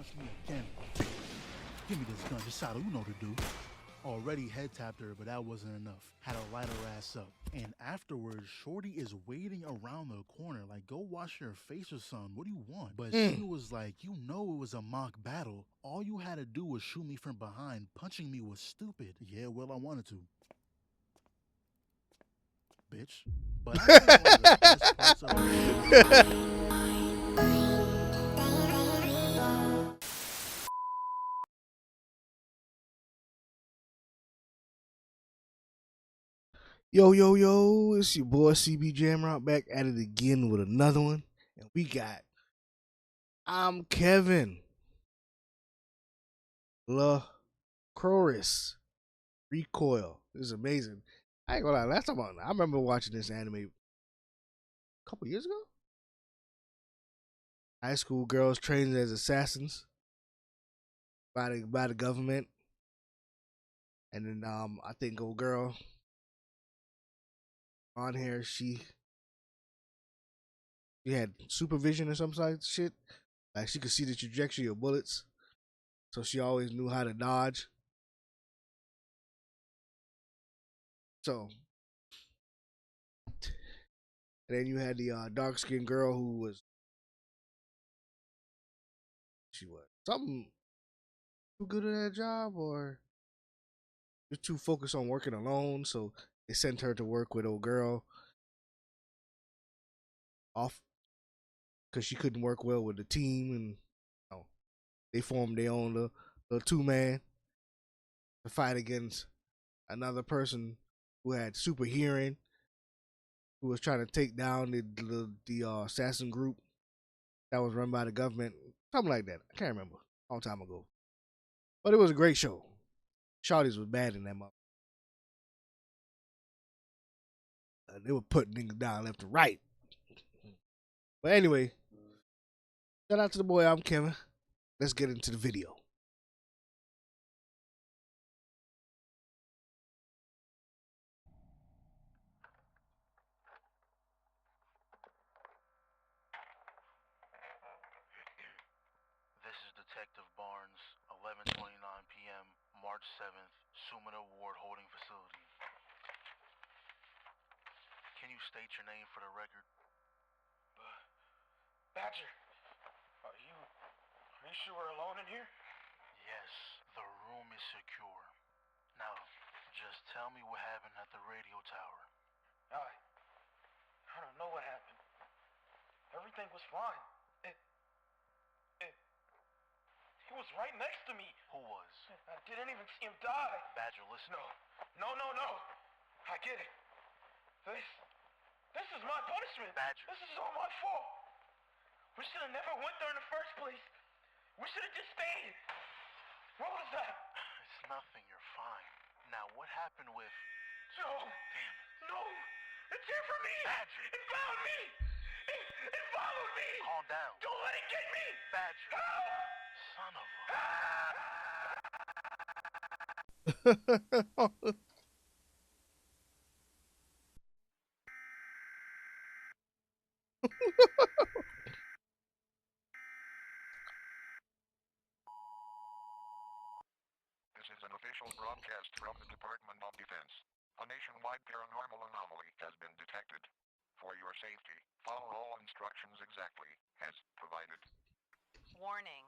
punch me again. Give me this gun, Jisado, you know what to do. Already head tapped her, but that wasn't enough. Had to light her ass up. And afterwards, Shorty is waiting around the corner, like, go wash your face or something. What do you want? But she was like, you know it was a mock battle. All you had to do was shoot me from behind. Punching me was stupid. Yeah, well, I wanted to. Bitch. But I think one of the best parts of the Yo, yo, yo, it's your boy CB Jamrock back at it again with another one. And we got I'm Kevin. Lycoris. Recoil. This is amazing. I ain't gonna lie, last time I remember watching this anime a couple years ago. High school girls trained as assassins by the government. And then I think old girl on here, she had supervision or some sort of shit. Like she could see the trajectory of bullets. So she always knew how to dodge. So, and then you had the dark skinned girl who was something too good at that job or just too focused on working alone. So they sent her to work with old girl off because she couldn't work well with the team, and they formed their own little 2-man to fight against another person who had super hearing, who was trying to take down the assassin group that was run by the government, something like that. I can't remember, a long time ago. But it was a great show. Shawty's was bad in that mother. They were putting niggas down left and right. But anyway, shout out to the boy I'm Kevin. Let's get into the video. This is Detective Barnes, 11:29 p.m., March 7th, Sumida Ward Holding Facility. Can you state your name for the record? Badger, are you sure we're alone in here? Yes, the room is secure. Now, just tell me what happened at the radio tower. I don't know what happened. Everything was fine. He was right next to me. Who was? I didn't even see him die. Badger, listen. No. I get it. This is my punishment. Badger. This is all my fault. We should have never went there in the first place. We should have just stayed. What was that? It's nothing, you're fine. Now, what happened with... No. Damn it. No. It's here for me. Badger. It found me. It followed me. Calm down. Don't let it get me. Badger. Help. Son of a... This is an official broadcast from the Department of Defense. A nationwide paranormal anomaly has been detected. For your safety, follow all instructions exactly as provided. Warning.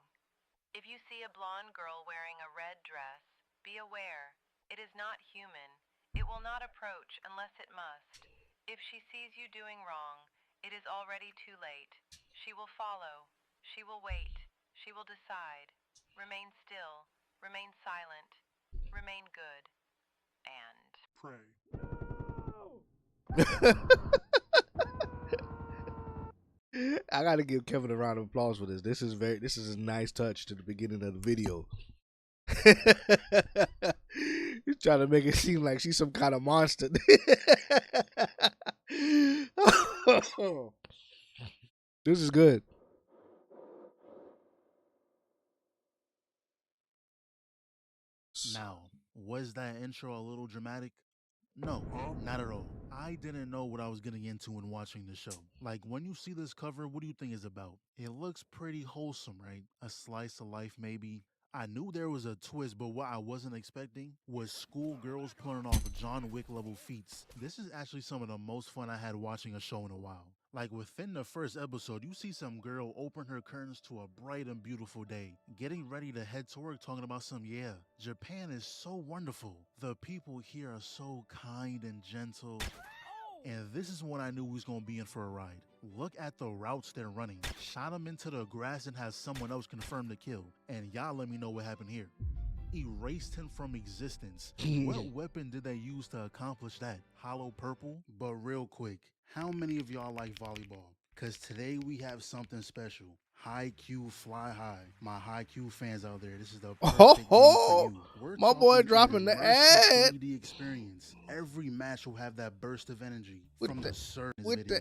If you see a blonde girl wearing a red dress, be aware. It is not human. It will not approach unless it must. If she sees you doing wrong, it is already too late. She will follow. She will wait. She will decide. Remain still. Remain silent. Remain good. And Pray. I gotta give Kevin a round of applause for this. This is a nice touch to the beginning of the video. He's trying to make it seem like she's some kind of monster. This is good. Now, was that intro a little dramatic? No, not at all. I didn't know what I was getting into when watching the show. Like, when you see this cover, what do you think it's about? It looks pretty wholesome, right? A slice of life, maybe. I knew there was a twist, but what I wasn't expecting was schoolgirls pulling off John Wick level feats. This is actually some of the most fun I had watching a show in a while. Like, within the first episode, you see some girl open her curtains to a bright and beautiful day, getting ready to head to work talking about yeah, Japan is so wonderful. The people here are so kind and gentle. And this is when I knew we was gonna be in for a ride. Look at the routes they're running. Shot him into the grass and has someone else confirm the kill. And y'all let me know what happened here. Erased him from existence. What weapon did they use to accomplish that? Hollow purple? But real quick, how many of y'all like volleyball? Cause today we have something special. High Q Fly High. My High Q fans out there, this is the perfect game for you. We're my boy talking dropping the immersive ad 3D experience. Every match will have that burst of energy with from the the surge with video.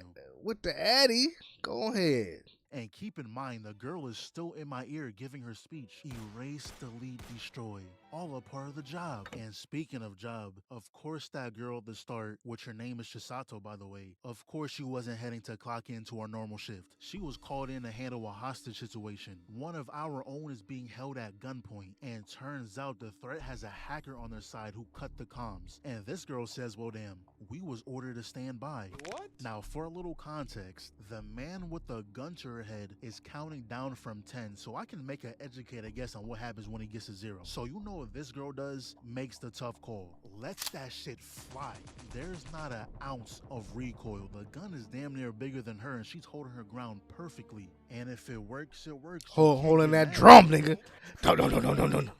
the Addy. Go ahead. And keep in mind, the girl is still in my ear giving her speech. Erase, delete, destroy. All a part of the job. And speaking of job, of course that girl at the start, which her name is Chisato by the way, of course she wasn't heading to clock into our normal shift. She was called in to handle a hostage situation. One of our own is being held at gunpoint, and turns out the threat has a hacker on their side who cut the comms. And this girl says, well damn, we was ordered to stand by. What? Now for a little context, the man with the gun to her head is counting down from 10, so I can make an educated guess on what happens when he gets to 0. So you know what this girl does? Makes the tough call. Lets that shit fly. There's not an ounce of recoil. The gun is damn near bigger than her and she's holding her ground perfectly. And if it works, it works. Holding that drum, nigga. No.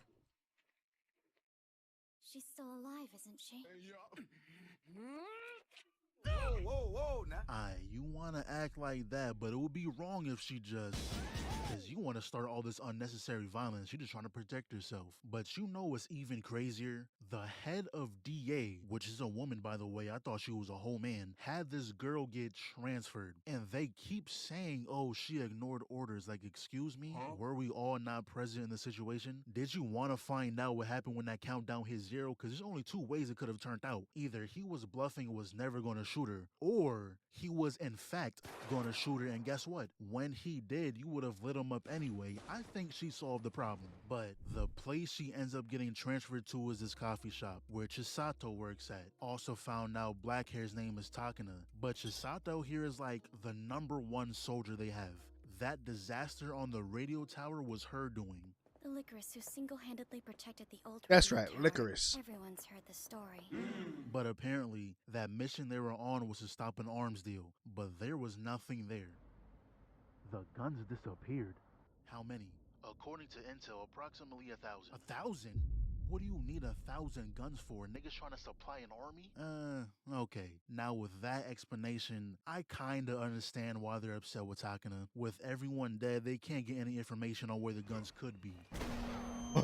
She's still alive, isn't she? Whoa, now. You want to act like that, but it would be wrong if she just... Because you want to start all this unnecessary violence. You're just trying to protect herself. But you know what's even crazier? The head of DA, which is a woman by the way, I thought she was a whole man, had this girl get transferred. And they keep saying, oh, she ignored orders. Like, excuse me? Huh? Were we all not present in the situation? Did you want to find out what happened when that countdown hit 0? Because there's only 2 ways it could have turned out. Either he was bluffing and was never going to shoot her, or he was in fact going to shoot her, and guess what? When he did, you would have lit him up anyway. I think she solved the problem. But the place she ends up getting transferred to is this coffee shop where Chisato works at. Also found out black hair's name is Takana. But Chisato here is like the #1 soldier they have. That disaster on the radio tower was her doing. The Lycoris who single-handedly protected the old That's radio right, tower. Lycoris. Everyone's heard the story. But apparently, that mission they were on was to stop an arms deal. But there was nothing there. The guns disappeared. How many? According to intel, approximately 1,000. 1,000? What do you need 1,000 guns for? Niggas trying to supply an army? Okay. Now with that explanation, I kinda understand why they're upset with Takana. With everyone dead, they can't get any information on where the guns could be. For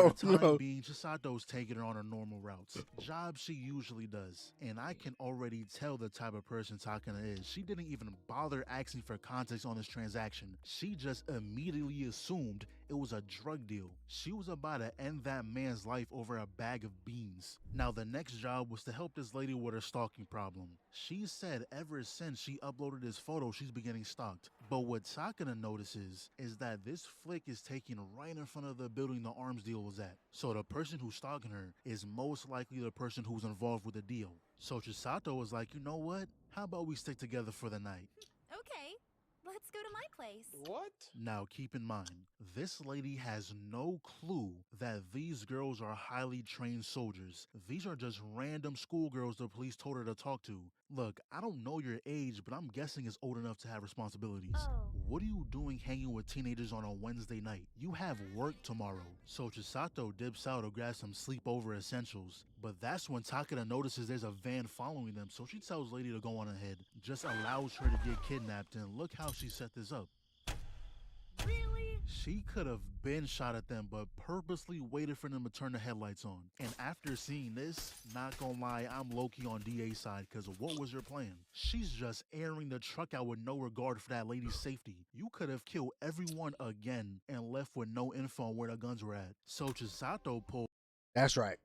the time being, Chisato's taking her on her normal routes. Job she usually does. And I can already tell the type of person Takana is. She didn't even bother asking for context on this transaction. She just immediately assumed it was a drug deal. She was about to end that man's life over a bag of beans. Now the next job was to help this lady with her stalking problem. She said ever since she uploaded this photo, she's been getting stalked. But what Takana notices is that this flick is taken right in front of the building the arms deal was at. So the person who's stalking her is most likely the person who's involved with the deal. So Chisato was like, you know what? How about we stick together for the night? Okay, let's go to my place. What? Now keep in mind, this lady has no clue that these girls are highly trained soldiers. These are just random schoolgirls the police told her to talk to. Look, I don't know your age, but I'm guessing it's old enough to have responsibilities. Oh. What are you doing hanging with teenagers on a Wednesday night? You have work tomorrow. So Chisato dips out to grab some sleepover essentials. But that's when Takana notices there's a van following them, so she tells lady to go on ahead. Just allows her to get kidnapped, and look how she set this up. Really? She could have been shot at them, but purposely waited for them to turn the headlights on. And after seeing this, not gonna lie, I'm low-key on DA's side, because what was your plan? She's just airing the truck out with no regard for that lady's safety. You could have killed everyone again and left with no info on where the guns were at. So Chisato pulled... That's right.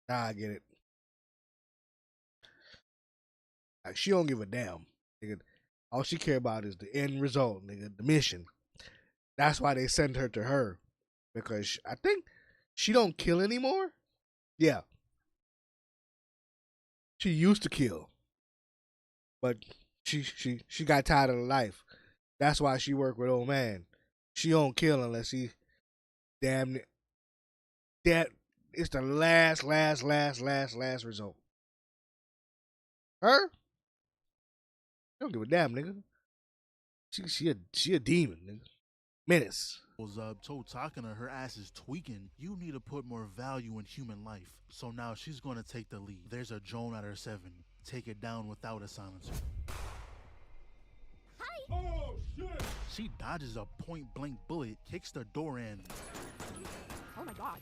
Nah, I get it. Like, she don't give a damn, nigga. All she care about is the end result, nigga, the mission. That's why they send her to her, because I think she don't kill anymore. Yeah, she used to kill, but she got tired of the life. That's why she worked with old man. She don't kill unless he damn it. That it's the last result. Her, don't give a damn, nigga. She a demon, nigga. Menace. Up, told Takana her ass is tweaking. You need to put more value in human life. So now she's gonna take the lead. There's a drone at her 7. Take it down without a silencer. Hi! Oh, shit! She dodges a point-blank bullet, kicks the door in. Oh my god.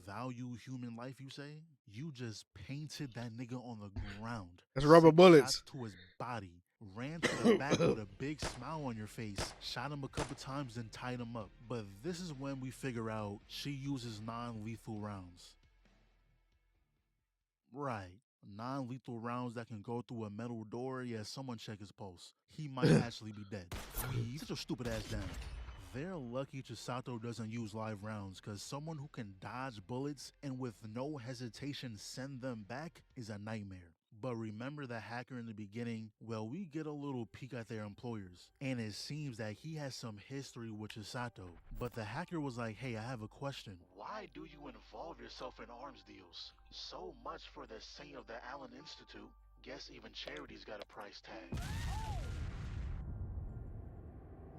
Value human life, you say? You just painted that nigga on the ground. That's rubber 6 bullets. shots to his body. Ran to the back with a big smile on your face. Shot him a couple times, then tied him up. But this is when we figure out she uses non-lethal rounds. Right. Non-lethal rounds that can go through a metal door. Yeah, someone check his pulse. He might actually be dead. Sit your stupid ass down. They're lucky Chisato doesn't use live rounds, because someone who can dodge bullets and with no hesitation send them back is a nightmare. But remember the hacker in the beginning? Well, we get a little peek at their employers, and it seems that he has some history with Chisato. But the hacker was like, hey, I have a question. Why do you involve yourself in arms deals? So much for the saint of the Allen Institute. Guess even charity's got a price tag.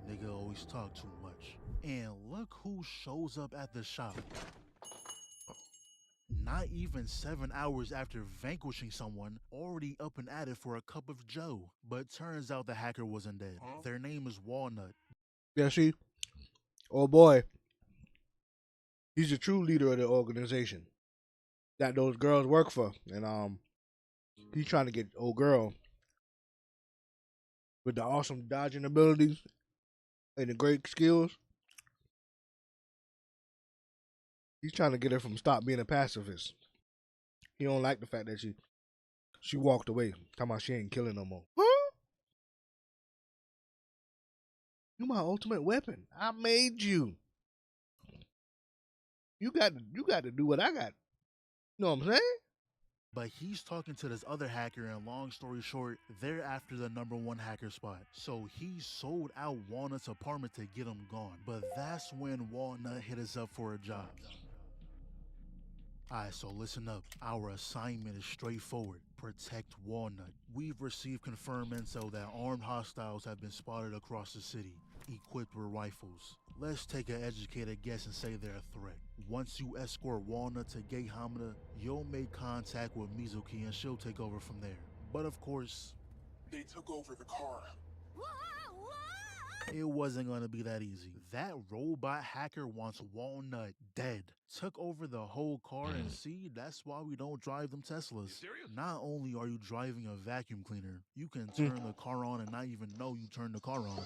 Nigga always talk too much. And look who shows up at the shop. Not even 7 hours after vanquishing someone, already up and at it for a cup of joe. But turns out the hacker wasn't dead. Their name is Walnut. Yeah, see? Oh boy. He's the true leader of the organization that those girls work for. And he's trying to get old girl with the awesome dodging abilities and the great skills. He's trying to get her from stop being a pacifist. He don't like the fact that she walked away. Talking about she ain't killing no more. Huh? You my ultimate weapon. I made you. You got to do what I got. You know what I'm saying? But he's talking to this other hacker, and long story short, they're after the #1 hacker spot. So he sold out Walnut's apartment to get him gone. But that's when Walnut hit us up for a job. Alright, so listen up. Our assignment is straightforward. Protect Walnut. We've received confirmed intel that armed hostiles have been spotted across the city, equipped with rifles. Let's take an educated guess and say they're a threat. Once you escort Walnut to Gate Hamada, you'll make contact with Mizuki and she'll take over from there. But of course, They took over the car. it wasn't gonna be that easy. That robot hacker wants Walnut dead. Took over the whole car, and see, that's why we don't drive them Teslas. serious? Not only are you driving a vacuum cleaner, you can turn the car on and not even know you turned the car on.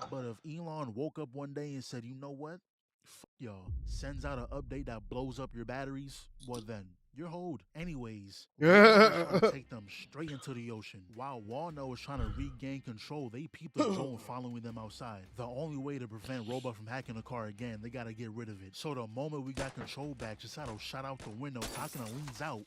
But if Elon woke up one day and said, you know what? Fuck y'all, sends out an update that blows up your batteries, well then, you're hold. Anyways, Walnut was trying to take them straight into the ocean. While Walnut was trying to regain control, they peeped the drone following them outside. The only way to prevent Robot from hacking the car again, they gotta get rid of it. So the moment we got control back, Chisato shot out the window, Takana leans out.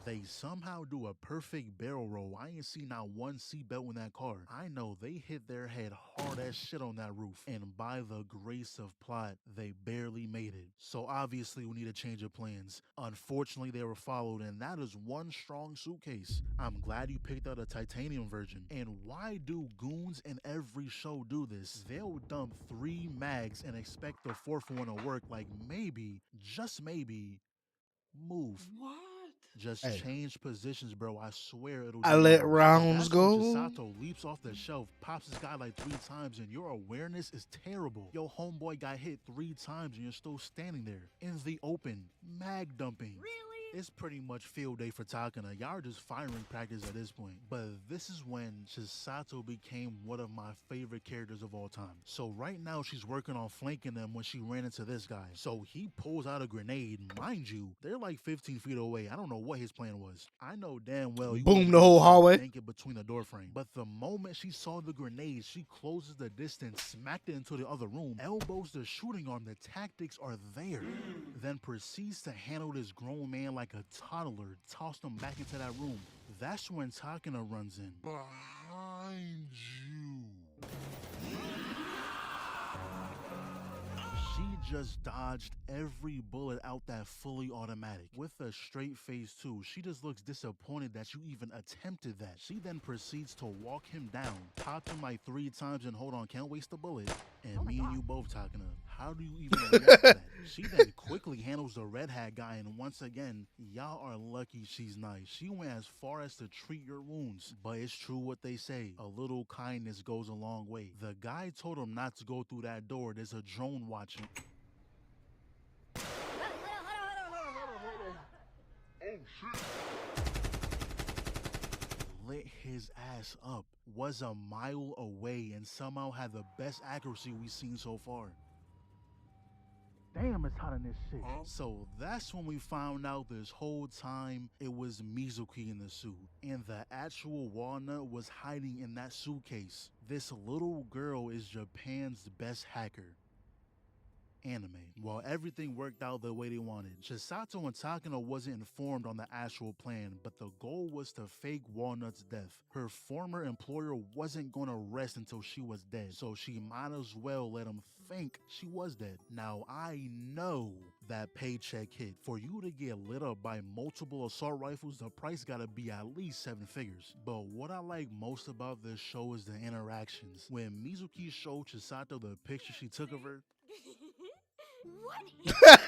They somehow do a perfect barrel roll. I ain't seen not one seatbelt in that car. I know they hit their head hard as shit on that roof. And by the grace of plot, they barely made it. So obviously we need a change of plans. Unfortunately, they were followed, and that is one strong suitcase. I'm glad you picked out a titanium version. And why do goons in every show do this? They'll dump 3 mags and expect the 4th one to work, like maybe, just maybe, move. What? Just Hey. change positions, bro. I swear it'll I do let wonders. rounds That's when go. Chisato leaps off the shelf, pops this guy like 3 times, and your awareness is terrible. Yo, homeboy got hit 3 times, and you're still standing there in the open, mag dumping. Really? It's pretty much field day for Takana. Y'all are just firing practice at this point. But this is when Chisato became one of my favorite characters of all time. So right now she's working on flanking them when she ran into this guy. So he pulls out a grenade. Mind you, they're like 15 feet away. I don't know what his plan was. I know damn well you Boom wasn't the gonna whole try to hallway. bank it between the door frame. But the moment she saw the grenade, she closes the distance, smacked it into the other room, elbows the shooting arm. The tactics are there. Then proceeds to handle this grown man like a toddler, tossed him back into that room. That's when Takana runs in. Behind you. She just dodged every bullet out that fully automatic. With a straight face too, she just looks disappointed that you even attempted that. She then proceeds to walk him down, pop him like 3 times and hold on, can't waste a bullet. And me and you both, Takana, how do you even react to that? She then quickly handles the red hat guy, and once again, y'all are lucky she's nice. She went as far as to treat your wounds. But it's true what they say, a little kindness goes a long way. The guy told him not to go through that door. There's a drone watching. Lit his ass up, was a mile away, and somehow had the best accuracy we've seen so far. Damn, it's hot in this shit. So that's when we found out this whole time it was Mizuki in the suit. And the actual Walnut was hiding in that suitcase. This little girl is Japan's best hacker. Anime. Well, everything worked out the way they wanted. Chisato and Takano wasn't informed on the actual plan, but the goal was to fake Walnut's death. Her former employer wasn't going to rest until she was dead, so she might as well let him think she was dead. Now, I know that paycheck hit. For you to get lit up by multiple assault rifles, the price gotta be at least 7 figures. But what I like most about this show is the interactions. When Mizuki showed Chisato the picture she took of her, What is Why?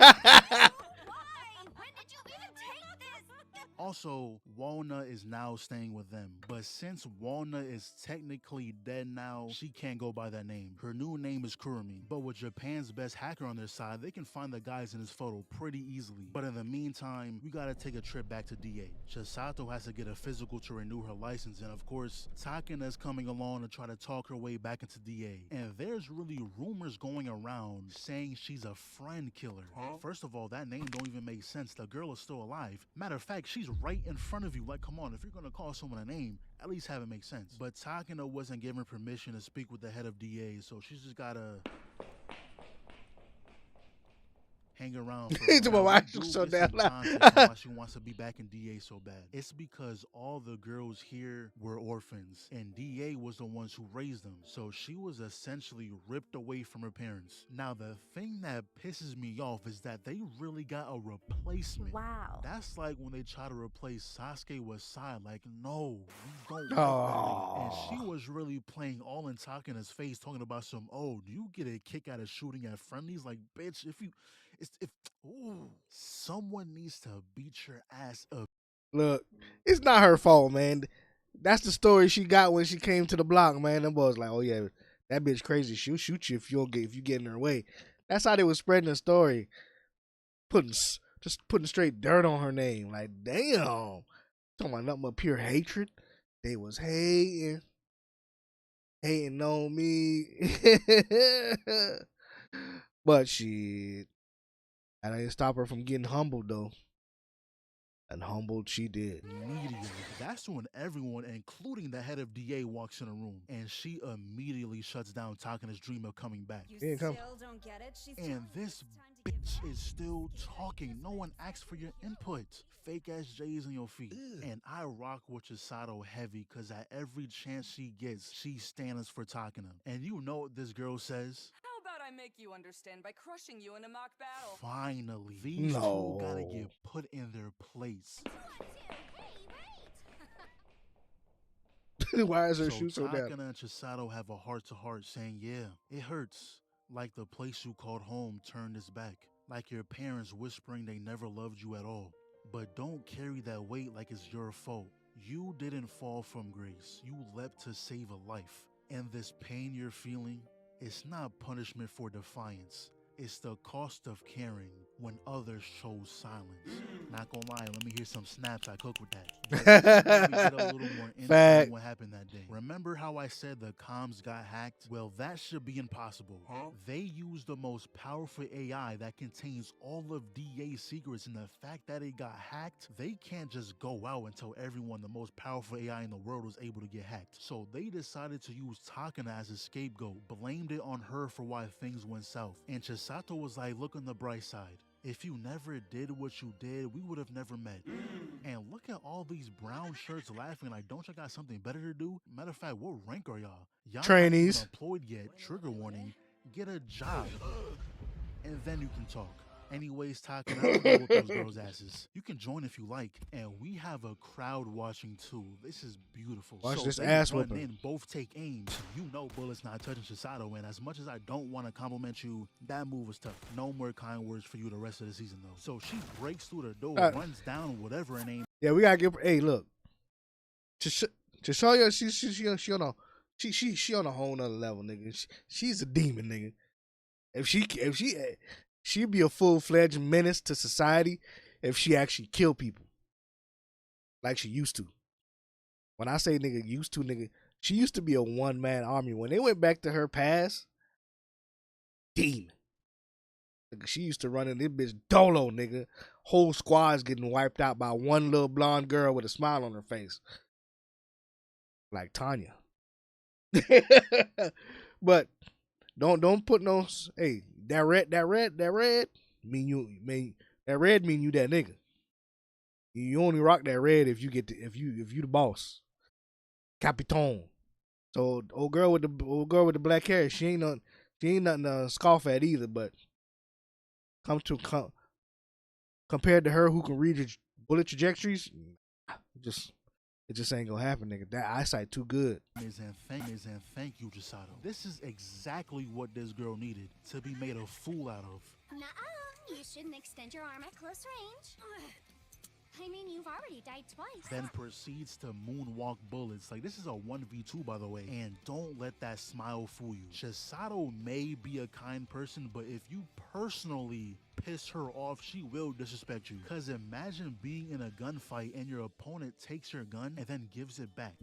When did you even take this? also, Walnut is now staying with them. But since Walnut is technically dead now, she can't go by that name. Her new name is Kurumi. But with Japan's best hacker on their side, they can find the guys in this photo pretty easily. But in the meantime, we gotta take a trip back to DA. Chisato has to get a physical to renew her license, and of course, Takana's coming along to try to talk her way back into DA. And there's really rumors going around saying she's a friend killer. First of all, that name don't even make sense. The girl is still alive. Matter of fact, she's right in front of you. Like, come on, if you're gonna call someone a name, at least have it make sense. But Takano wasn't given permission to speak with the head of DA, so she's just gotta hang around for He's a my while. wife We do so get some damn context loud. on why she wants to be back in DA so bad. It's because all the girls here were orphans, and DA was the ones who raised them. So she was essentially ripped away from her parents. Now, the thing that pisses me off is that they really got a replacement. Wow. That's like when they try to replace Sasuke with Sai. Like, no, we don't like that. And she was really playing all in Takana's face, talking about some, oh, do you get a kick out of shooting at friendlies? Like, bitch, someone needs to beat your ass up. Look, it's not her fault, man. That's the story she got when she came to the block, man. Them boys like, oh yeah, that bitch crazy. She'll shoot you if you get in her way. That's how they was spreading the story, just putting straight dirt on her name. Like, damn, talking about nothing but pure hatred. They was hating on me, but shit, that didn't stop her from getting humbled though. And humbled she did. Immediately. That's when everyone, including the head of DA, walks in a room, and she immediately shuts down Takana's dream of coming back. You Yeah, come. still don't get it? She's And this bitch is still talking. No one asks for your input. Fake ass J's on your feet. And I rock with Chisato heavy because at every chance she gets, she stands for Takana. And you know what this girl says? How about I make you understand by crushing you in a mock battle? Finally, these two gotta get put in their place. Why is her So shoe so down? Takana and Chisato have a heart-to-heart saying, yeah, it hurts. Like the place you called home turned its back. Like your parents whispering they never loved you at all. But don't carry that weight like it's your fault. You didn't fall from grace. You leapt to save a life. And this pain you're feeling, it's not punishment for defiance. It's the cost of caring. when others chose silence. Not gonna lie, let me hear some snaps I cook with that. But this is where we get a little more insight Fact. on what happened that day. Remember how I said the comms got hacked? Well, that should be impossible. They used the most powerful AI that contains all of DA's secrets, and the fact that it got hacked, they can't just go out and tell everyone the most powerful AI in the world was able to get hacked. So they decided to use Takana as a scapegoat, blamed it on her for why things went south. And Chisato was like, look on the bright side. If you never did what you did, we would have never met. And look at all these brown shirts laughing like, don't y'all got something better to do? Matter of fact, what rank are y'all? Y'all Trainees. not even employed yet. Trigger warning. Get a job. And then you can talk. Anyways, Takana, I don't know what those girls' asses. You can join if you like. And we have a crowd watching too. This is beautiful. Watch so this they ass run whooping. in, both take aim. You know Bullet's not touching Chisato, and as much as I don't want to compliment you, that move was tough. No more kind words for you the rest of the season though. So she breaks through the door, runs down whatever her name. Yeah, we gotta give. Hey, look. To show you, she on a she on a whole nother level, nigga. She's a demon, nigga. She'd be a full-fledged menace to society if she actually killed people like she used to. When I say nigga used to, nigga, she used to be a one-man army. When they went back to her past, demon. Nigga, she used to run in this bitch dolo, nigga. Whole squad's getting wiped out by one little blonde girl with a smile on her face. Like Tanya. But don't put no, hey, that red mean you that nigga. You only rock that red if you the boss. Capitan. So old girl with the black hair, she ain't nothing to scoff at either, but compared to her who can read your bullet trajectories, it just ain't gonna happen, nigga. That eyesight too good. And thank you, Chisato. This is exactly what this girl needed to be made a fool out of. Nuh-uh. You shouldn't extend your arm at close range. I mean, you've already died twice. Then proceeds to moonwalk bullets. Like, this is a 1v2, by the way. And don't let that smile fool you. Chisato may be a kind person, but if you personally piss her off, she will disrespect you. Because imagine being in a gunfight and your opponent takes your gun and then gives it back.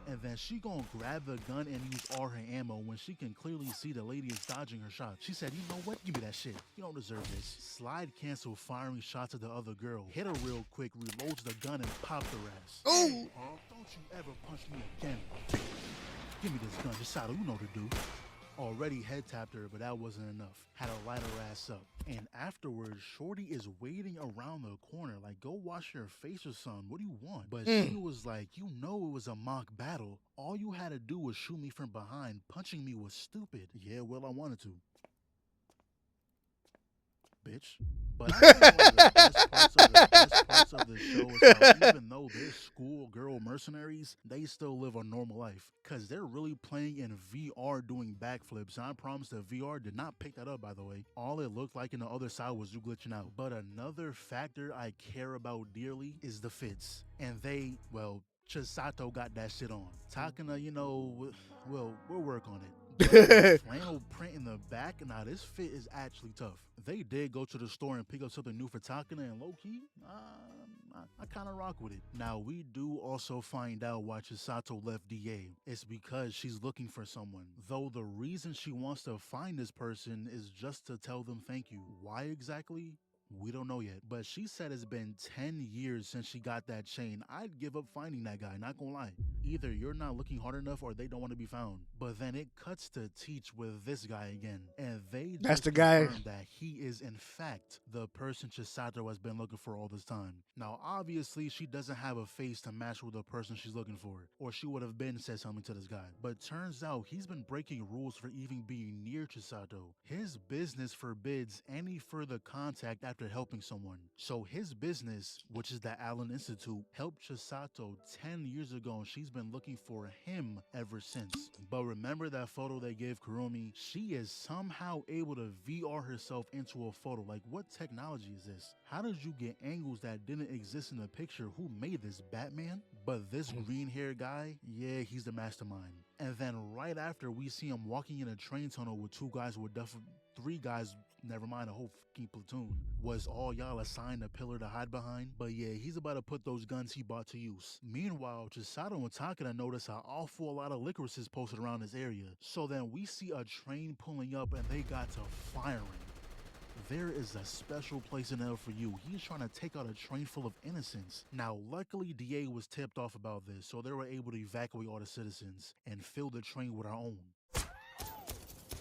And then she gonna grab the gun and use all her ammo when she can clearly see the lady is dodging her shot. She said, you know what? Give me that shit. You don't deserve this. Slide cancel firing shots at the other girl. Hit her real quick, reloads the gun and pop her ass. Ooh! Don't you ever punch me again. Give me this gun, Chisato, you know what to do. Already head tapped her, but that wasn't enough. Had to light her ass up. And afterwards, Shorty is waiting around the corner like, go wash your face or something. What do you want? But she was like, you know it was a mock battle. All you had to do was shoot me from behind. Punching me was stupid. Yeah, well, I wanted to. Bitch. But I think one of the best parts of the show is how even though they're schoolgirl mercenaries, they still live a normal life. Because they're really playing in VR doing backflips. And I promise the VR did not pick that up, by the way. All it looked like in the other side was you glitching out. But another factor I care about dearly is the fits. And they, well, Chisato got that shit on. Takana, you know, we'll work on it. Flannel print in the back. Now this fit is actually tough. They did go to the store and pick up something new for Takana, and low-key, I kind of rock with it. Now we do also find out why Chisato left DA. It's because she's looking for someone. Though the reason she wants to find this person is just to tell them thank you. Why exactly? We don't know yet, but she said it's been 10 years since she got that chain. I'd give up finding that guy, not gonna lie. Either you're not looking hard enough or they don't want to be found. But then it cuts to Teach with this guy again. And they That's just the guy. confirm that he is in fact the person Chisato has been looking for all this time. Now obviously she doesn't have a face to match with the person she's looking for, or she would have been said something to this guy. But turns out he's been breaking rules for even being near Chisato. His business forbids any further contact after helping someone. So his business, which is the Allen Institute, helped Chisato 10 years ago, and she's been looking for him ever since. But remember that photo they gave Kurumi? She is somehow able to VR herself into a photo. Like, what technology is this? How did you get angles that didn't exist in the picture? Who made this, Batman? But this green hair guy, yeah, he's the mastermind. And then right after, we see him walking in a train tunnel with two guys with 3 guys, never mind a whole fucking platoon, was all y'all assigned a pillar to hide behind. But yeah, he's about to put those guns he bought to use. Meanwhile, Chisato and Takada notice an awful lot of Lycoris posted around this area. So then we see a train pulling up and they got to firing. There is a special place in hell for you. He's trying to take out a train full of innocents. Now, luckily, DA was tipped off about this, so they were able to evacuate all the citizens and fill the train with our own.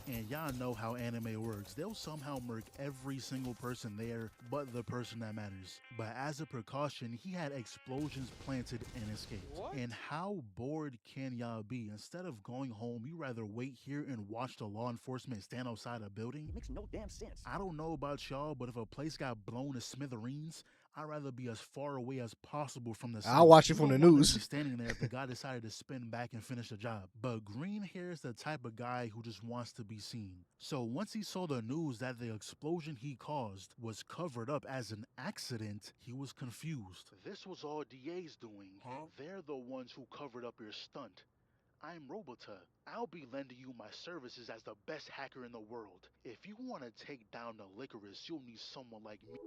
And y'all know how anime works. They'll somehow murk every single person there but the person that matters. But as a precaution, he had explosions planted and escaped. What? And how bored can y'all be? Instead of going home, you rather wait here and watch the law enforcement stand outside a building? It makes no damn sense. I don't know about y'all, but if a place got blown to smithereens, I'd rather be as far away as possible from the scene. I'll watch it You from the don't wanna news. be standing there if the guy decided to spin back and finish the job. But Green Hair is the type of guy who just wants to be seen. So once he saw the news that the explosion he caused was covered up as an accident, he was confused. This was all DA's doing. Huh? They're the ones who covered up your stunt. I'm Robota. I'll be lending you my services as the best hacker in the world. If you want to take down the Lycoris, you'll need someone like me.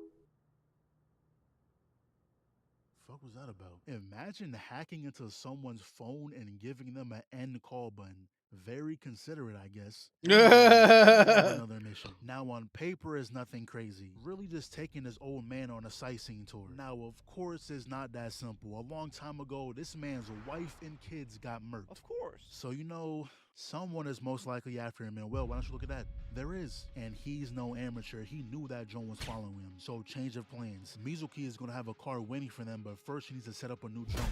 Fuck was that about? Imagine hacking into someone's phone and giving them an end call button. Very considerate, I guess. Anyway, we have another mission. Now, on paper, is nothing crazy. Really just taking this old man on a sightseeing tour. Now, of course, it's not that simple. A long time ago, this man's wife and kids got murked. Of course. So, you know, someone is most likely after him. And, well, why don't you look at that? There is. And he's no amateur. He knew that Joan was following him. So, change of plans. Mizuki is going to have a car waiting for them, but first he needs to set up a new drone.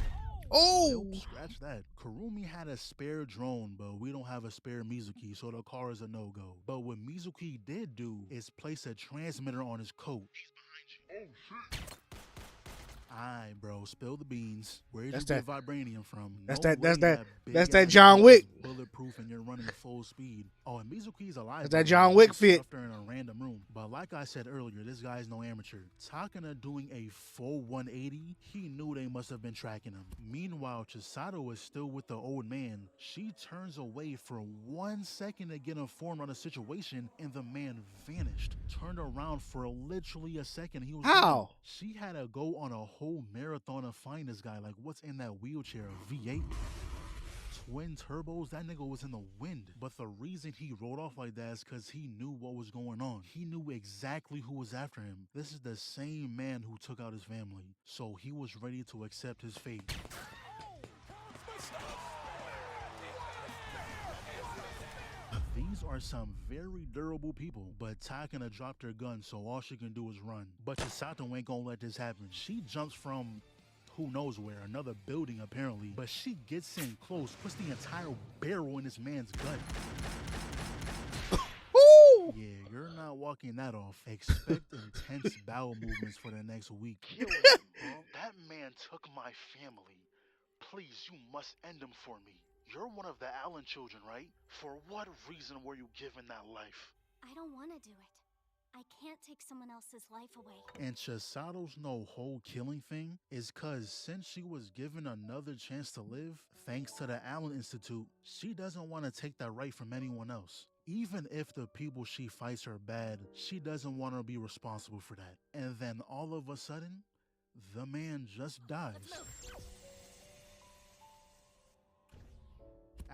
Oh, Nope, scratch that. Kurumi had a spare drone, but we don't have a spare Mizuki, so the car is a no-go. But what Mizuki did do is place a transmitter on his coat. Aight, bro, spill the beans. Where did That's you get vibranium from? that's No that- that's way that- big that's that ass John car Wick. is bulletproof and you're running full speed. Oh, and Mizuki's alive. That's that bro. John He Wick just fit. stuffed her in a random room. But like I said earlier, this guy's no amateur. Takana doing a full 180, he knew they must have been tracking him. Meanwhile, Chisato is still with the old man. She turns away for 1 second to get informed on the situation, and the man vanished. Turned around for literally a second. He was How? gone. She had to go on a whole marathon to find this guy. Like, what's in that wheelchair? A V8? Twin turbos? That nigga was in the wind. But the reason he rode off like that is because he knew what was going on. He knew exactly who was after him. This is the same man who took out his family. So he was ready to accept his fate. These are some very durable people, but Takana dropped her gun, so all she can do is run. But Chisato ain't gonna let this happen. She jumps from who knows where, another building apparently, but she gets in close, puts the entire barrel in this man's gut. Ooh. Yeah, you're not walking that off. Expect intense bowel movements for the next week. Kill him, bro. That man took my family. Please, you must end him for me. You're one of the Allen children, right? For what reason were you given that life? I don't want to do it. I can't take someone else's life away. And Chisato's no whole killing thing is cause since she was given another chance to live, thanks to the Allen Institute, she doesn't want to take that right from anyone else. Even if the people she fights are bad, she doesn't want to be responsible for that. And then all of a sudden, the man just dies.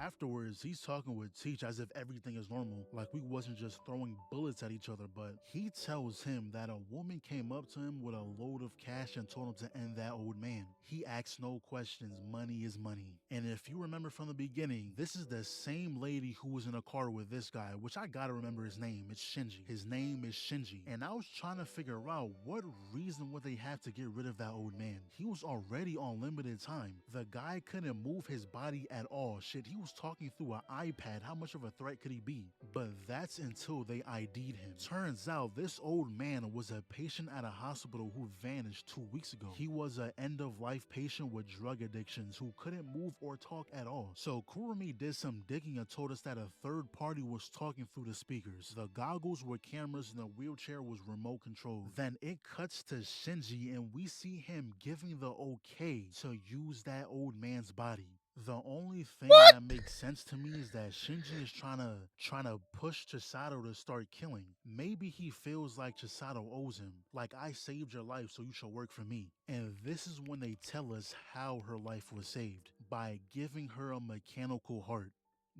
Afterwards, he's talking with Teach as if everything is normal, like we wasn't just throwing bullets at each other, but he tells him that a woman came up to him with a load of cash and told him to end that old man. He asks no questions, money is money. And if you remember from the beginning, this is the same lady who was in a car with this guy, which I gotta remember his name, it's Shinji. His name is Shinji. And I was trying to figure out what reason would they have to get rid of that old man. He was already on limited time. The guy couldn't move his body at all. Shit, he was talking through an iPad. How much of a threat could he be? But that's until they ID'd him. Turns out this old man was a patient at a hospital who vanished 2 weeks ago. He was an end-of-life patient with drug addictions who couldn't move or talk at all. So Kurumi did some digging and told us that a third party was talking through the speakers. The goggles were cameras and the wheelchair was remote controlled. Then it cuts to Shinji and we see him giving the okay to use that old man's body. The only thing What? that makes sense to me is that Shinji is trying to push Chisato to start killing. Maybe he feels like Chisato owes him. Like, I saved your life, so you shall work for me. And this is when they tell us how her life was saved. By giving her a mechanical heart.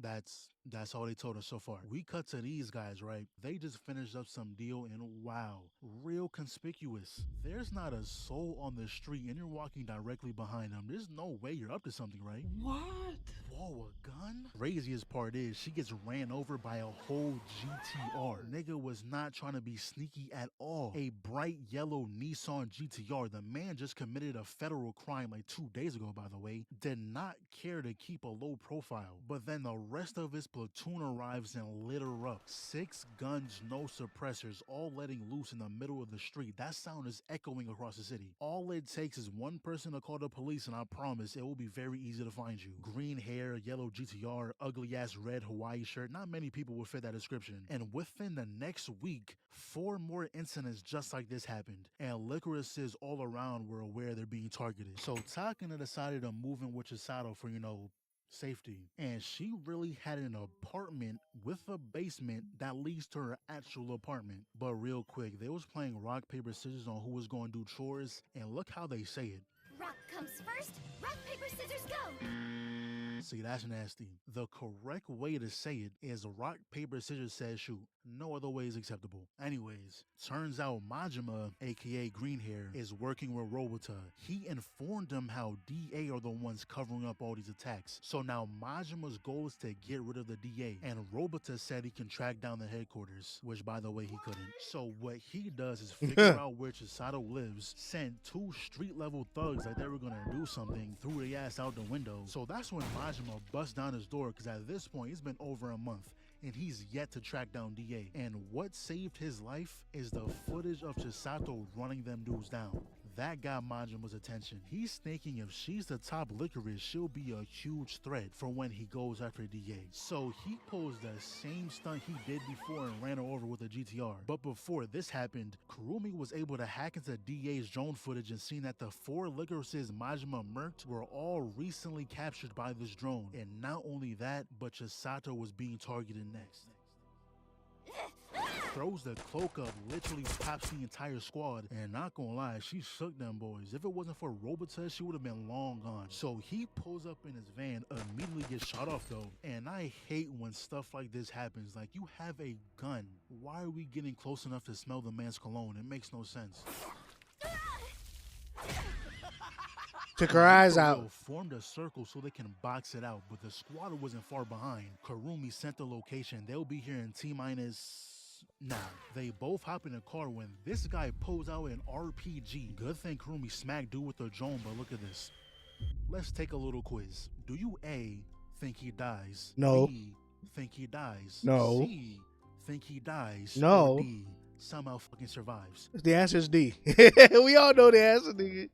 That's all they told us so far. We cut to these guys, right? They just finished up some deal and wow, real conspicuous. There's not a soul on the street and you're walking directly behind them. There's no way you're up to something, right? What? Whoa, a gun? Craziest part is she gets ran over by a whole GTR. Nigga was not trying to be sneaky at all. A bright yellow Nissan GTR. The man just committed a federal crime like 2 days ago, by the way. Did not care to keep a low profile. But then the rest of his platoon arrives and lit her up. 6 guns, no suppressors, all letting loose in the middle of the street. That sound is echoing across the city. All it takes is one person to call the police and I promise it will be very easy to find you. Green hair, yellow GTR, ugly ass red Hawaii shirt. Not many people would fit that description. And within the next week, 4 more incidents just like this happened. And Lycoris all around were aware they're being targeted. So Takana decided to move in with Chisato for, safety. And she really had an apartment with a basement that leads to her actual apartment. But real quick, they was playing rock, paper, scissors on who was going to do chores, and look how they say it. Rock comes first, rock, paper, scissors, go! See, that's nasty. The correct way to say it is rock, paper, scissors says shoot. No other way is acceptable. Anyways, turns out Majima, aka Green Hair, is working with Robota. He informed them how DA are the ones covering up all these attacks. So now Majima's goal is to get rid of the DA, and Robota said he can track down the headquarters, which by the way he couldn't. So what he does is figure out where Chisato lives, send 2 street level thugs like they were gonna do something, threw their ass out the window. So that's when Majima busts down his door, because at this point it's been over a month and he's yet to track down DA. And what saved his life is the footage of Chisato running them dudes down. That got Majima's attention. He's thinking if she's the top Lycoris, she'll be a huge threat for when he goes after DA. So he pulls the same stunt he did before and ran her over with a GTR. But before this happened, Kurumi was able to hack into DA's drone footage and seen that the 4 Lycorises Majima murked were all recently captured by this drone. And not only that, but Chisato was being targeted next. Throws the cloak up, literally pops the entire squad, and not gonna lie, she shook them boys. If it wasn't for Robota, she would have been long gone. So he pulls up in his van, immediately gets shot off though, and I hate when stuff like this happens. Like, you have a gun. Why are we getting close enough to smell the man's cologne? It makes no sense. Took her eyes out. Formed a circle so they can box it out, but the squad wasn't far behind. Kurumi sent the location. They'll be here in T-minus... Now, they both hop in a car when this guy pulls out an RPG. Good thing Kurumi smacked dude with the drone, but look at this. Let's take a little quiz. Do you A, think he dies? No. B, think he dies? No. C, think he dies? No. Or D, somehow fucking survives? The answer is D. We all know the answer, nigga.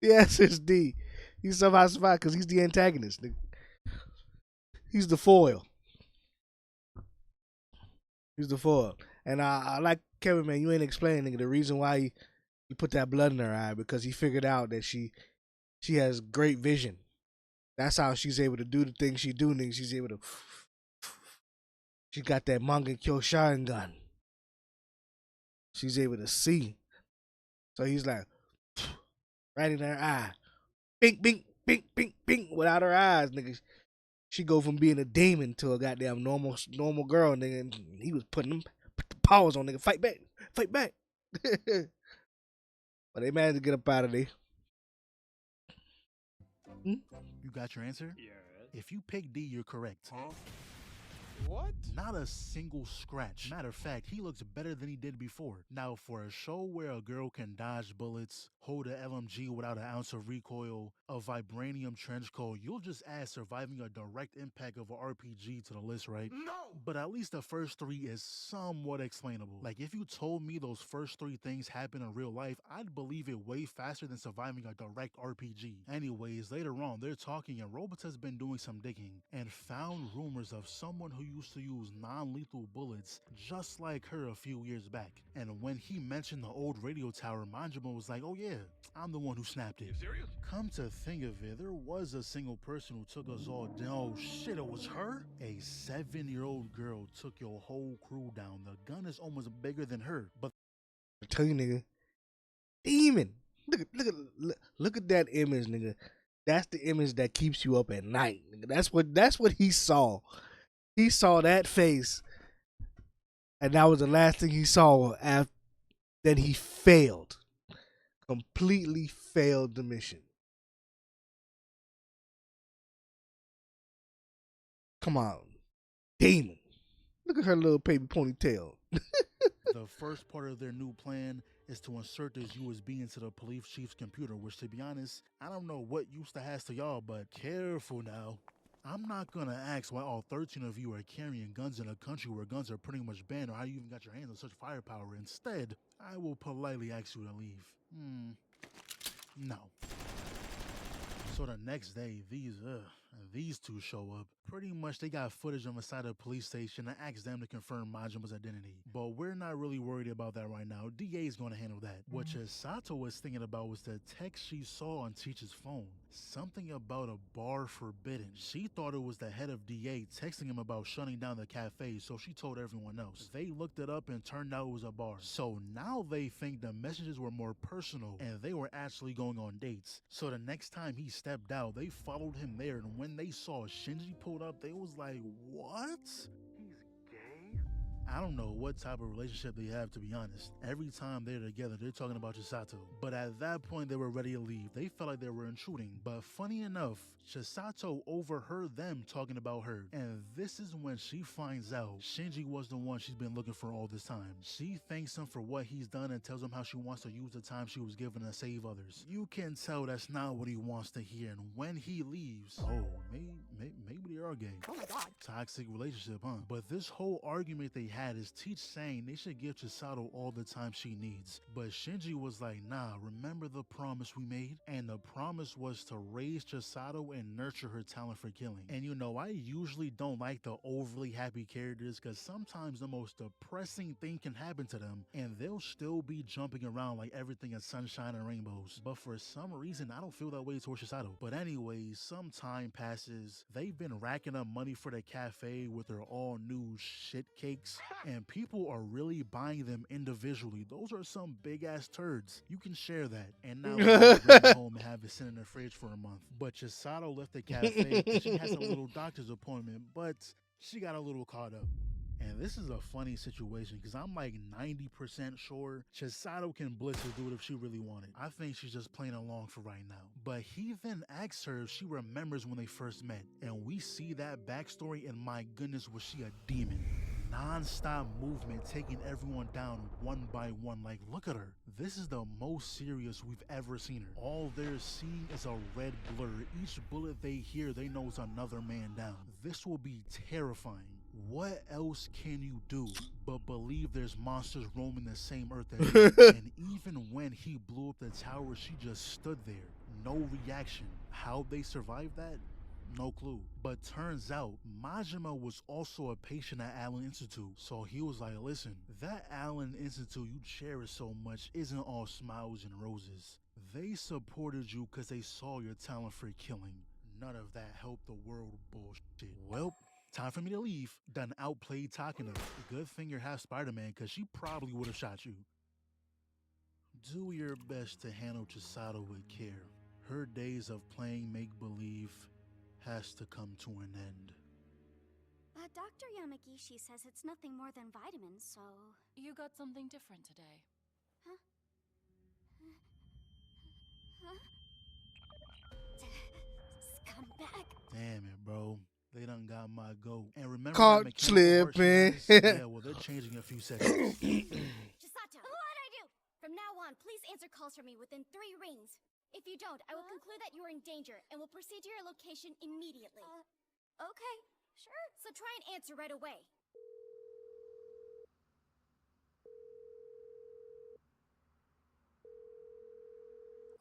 The answer is D. He somehow survived because he's the antagonist, nigga. He's the foil. He's the foil. And I like Kevin, man, you ain't explaining, nigga, the reason why he put that blood in her eye, because he figured out that she has great vision. That's how she's able to do the things she do, nigga. She's able to... She got that manga Kyoshan gun. She's able to see. So he's like... right in her eye. Bink, bink, bink, bink, bink. Without her eyes, nigga. She go from being a demon to a goddamn normal girl, nigga. And he was put the paws on, nigga. Fight back. Fight back. But they managed to get up out of there. You got your answer? Yeah. If you pick D, you're correct. Huh? What? Not a single scratch. Matter of fact, he looks better than he did before. Now, for a show where a girl can dodge bullets, hold a LMG without an ounce of recoil, a vibranium trench coat, you'll just add surviving a direct impact of an RPG to the list, right? No! But at least the first 3 is somewhat explainable. Like, if you told me those first 3 things happen in real life, I'd believe it way faster than surviving a direct RPG. Anyways, later on, they're talking and Robota's been doing some digging and found rumors of someone who used to use non-lethal bullets just like her a few years back. And when he mentioned the old radio tower, Majima was like, oh yeah, I'm the one who snapped it. Serious? Come to think of it, there was a single person who took us all down. Oh shit, it was her? A 7-year-old girl took your whole crew down. The gun is almost bigger than her, but I tell you, nigga, demon. Look at that image, nigga. That's the image that keeps you up at night, nigga. That's what he saw. He saw that face, and that was the last thing he saw after that he failed. Completely failed the mission. Come on. Demon. Look at her little baby ponytail. the first part of their new plan is to insert this USB into the police chief's computer, which, to be honest, I don't know what use that has to y'all, but careful now. I'm not gonna ask why all 13 of you are carrying guns in a country where guns are pretty much banned or how you even got your hands on such firepower. Instead, I will politely ask you to leave. No. So the next day, these two show up. Pretty much they got footage of inside a police station and asked them to confirm Majima's identity. But we're not really worried about that right now. DA is going to handle that. What Chisato was thinking about was the text she saw on Teach's phone. Something about a bar forbidden. She thought it was the head of DA texting him about shutting down the cafe, so she told everyone else. They looked it up and turned out it was a bar. So now they think the messages were more personal and they were actually going on dates. So the next time he stepped out, they followed him there, and when they saw Shinji pulled up, they was like, what? He's gay? I don't know what type of relationship they have, to be honest. Every time they're together, they're talking about Chisato. But at that point, they were ready to leave. They felt like they were intruding. But funny enough, Chisato overheard them talking about her. And this is when she finds out Shinji was the one she's been looking for all this time. She thanks him for what he's done and tells him how she wants to use the time she was given to save others. You can tell that's not what he wants to hear. And when he leaves, maybe they are gay. Oh my god. Toxic relationship, huh? But this whole argument they had is Teach saying they should give Chisato all the time she needs. But Shinji was like, nah, remember the promise we made? And the promise was to raise Chisato and nurture her talent for killing. And you know, I usually don't like the overly happy characters because sometimes the most depressing thing can happen to them and they'll still be jumping around like everything is sunshine and rainbows. But for some reason, I don't feel that way towards Chisato. But anyways, some time passes. They've been racking up money for the cafe with their all new shit cakes, and people are really buying them individually. Those are some big ass turds. You can share that. And now we bring it home and have it sit in the fridge for a month. But Chisato left the cafe because she has a little doctor's appointment, but she got a little caught up. And this is a funny situation because I'm like 90% sure Chisato can blitz a dude if she really wanted. I think she's just playing along for right now. But he then asks her if she remembers when they first met. And we see that backstory, and my goodness, was she a demon. Non-stop movement, taking everyone down one by one. Like, look at her. This is the most serious we've ever seen her. All they're seeing is a red blur. Each bullet they hear, they know it's another man down. This will be terrifying. What else can you do but believe there's monsters roaming the same earth as you? And even when he blew up the tower, she just stood there. No reaction. How they survived that? No clue. But turns out, Majima was also a patient at Allen Institute. So he was like, listen, that Allen Institute you cherish so much isn't all smiles and roses. They supported you because they saw your talent for killing. None of that helped the world bullshit. Well, time for me to leave. Done outplayed Takano. Good thing you're half Spider-Man because she probably would have shot you. Do your best to handle Chisato with care. Her days of playing make-believe has to come to an end. But Dr. Yamagishi says it's nothing more than vitamins, so... You got something different today. Huh? Scumbag. Damn it, bro. They done got my goat. And remember Caught that mechanical heart she slipping. has? Yeah, well, they're changing a few seconds. Chisato! What'd I do? From now on, please answer calls from me within 3 rings. If you don't, I will conclude that you are in danger and will proceed to your location immediately. Okay, sure. So try and answer right away.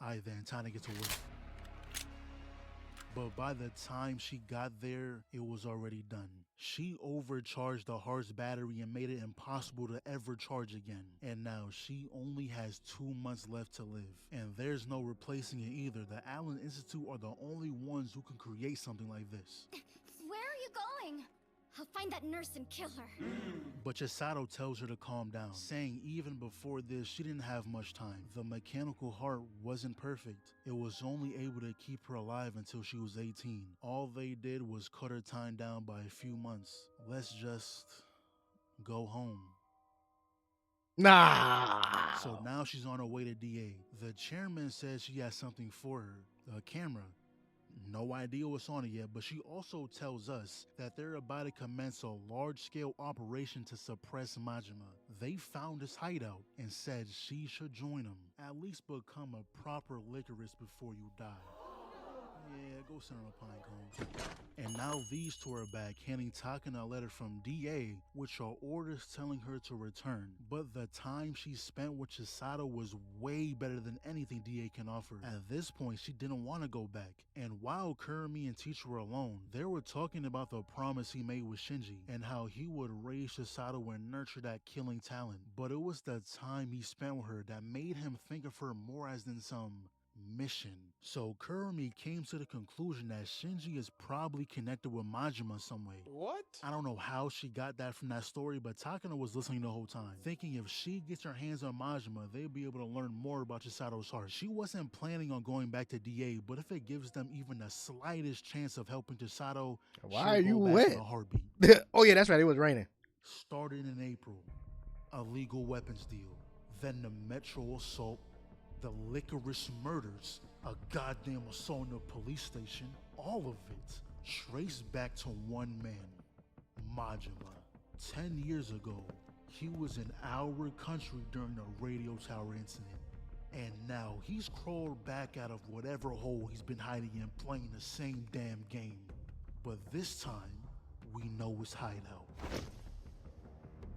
Alright then, time to get to work. But by the time she got there, it was already done. She overcharged the heart's battery and made it impossible to ever charge again. And now she only has 2 months left to live. And there's no replacing it either. The Allen Institute are the only ones who can create something like this. Where are you going? I'll find that nurse and kill her. But Chisato tells her to calm down, saying even before this, she didn't have much time. The mechanical heart wasn't perfect. It was only able to keep her alive until she was 18. All they did was cut her time down by a few months. Let's just go home. Nah. So now she's on her way to DA. The chairman says she has something for her, a camera. No idea what's on it yet, but she also tells us that they're about to commence a large-scale operation to suppress Majima. They found his hideout and said she should join them. At least become a proper Lycoris before you die. Yeah, go sit on a pine cone. And now these two are back, handing Takana a letter from DA, which are orders telling her to return. But the time she spent with Chisato was way better than anything DA can offer. At this point, she didn't want to go back. And while Kurumi and Teach were alone, they were talking about the promise he made with Shinji, and how he would raise Chisato and nurture that killing talent. But it was the time he spent with her that made him think of her more as than some mission. So Kurumi came to the conclusion that Shinji is probably connected with Majima some way. What? I don't know how she got that from that story, but Takana was listening the whole time, thinking if she gets her hands on Majima, they'll be able to learn more about Chisato's heart. She wasn't planning on going back to DA, but if it gives them even the slightest chance of helping Chisato, Why are she'll you go back wet? in a heartbeat. Oh yeah, that's right. It was raining. Started in April, a legal weapons deal, then the Metro assault, the Lycoris murders, a goddamn assault in a police station, all of it traced back to one man, Majima. 10 years ago, he was in our country during the radio tower incident, and now he's crawled back out of whatever hole he's been hiding in, playing the same damn game. But this time, we know his hideout.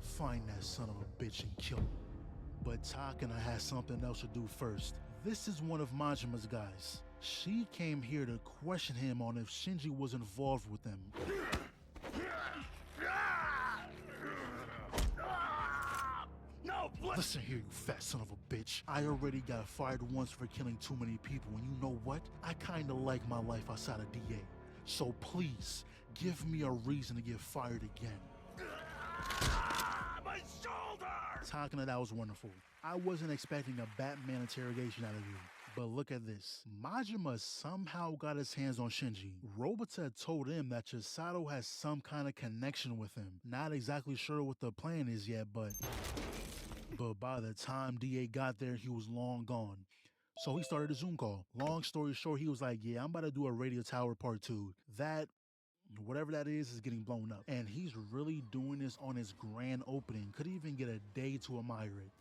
Find that son of a bitch and kill him. But Takana has something else to do first. This is one of Majima's guys. She came here to question him on if Shinji was involved with them. No, Listen here, you fat son of a bitch. I already got fired once for killing too many people, and you know what? I kinda like my life outside of DA. So please, give me a reason to get fired again. my shoulder! Takana, that was wonderful. I wasn't expecting a Batman interrogation out of you. But look at this. Majima somehow got his hands on Shinji. Robota told him that Chisato has some kind of connection with him. Not exactly sure what the plan is yet, but by the time DA got there, he was long gone. So he started a Zoom call. Long story short, he was like, yeah, I'm about to do a radio tower part 2. That, whatever that is getting blown up. And he's really doing this on his grand opening. Could even get a day to admire it.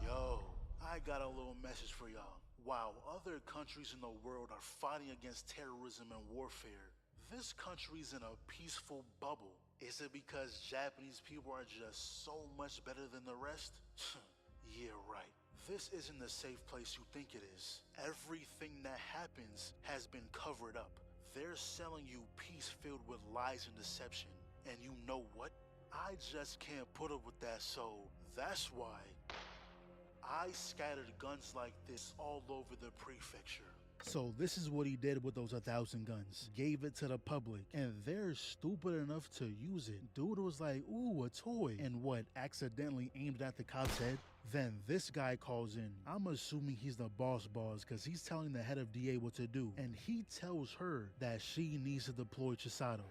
Yo, I got a little message for y'all. While other countries in the world are fighting against terrorism and warfare, this country's in a peaceful bubble. Is it because Japanese people are just so much better than the rest? Yeah, right. This isn't the safe place you think it is. Everything that happens has been covered up. They're selling you peace filled with lies and deception. And you know what? I just can't put up with that, so that's why I scattered guns like this all over the prefecture. So this is what he did with those 1,000 guns. Gave it to the public, and they're stupid enough to use it. Dude was like, ooh, a toy. And what, accidentally aimed at the cop's head? Then this guy calls in. I'm assuming he's the boss because he's telling the head of DA what to do. And he tells her that she needs to deploy Chisato.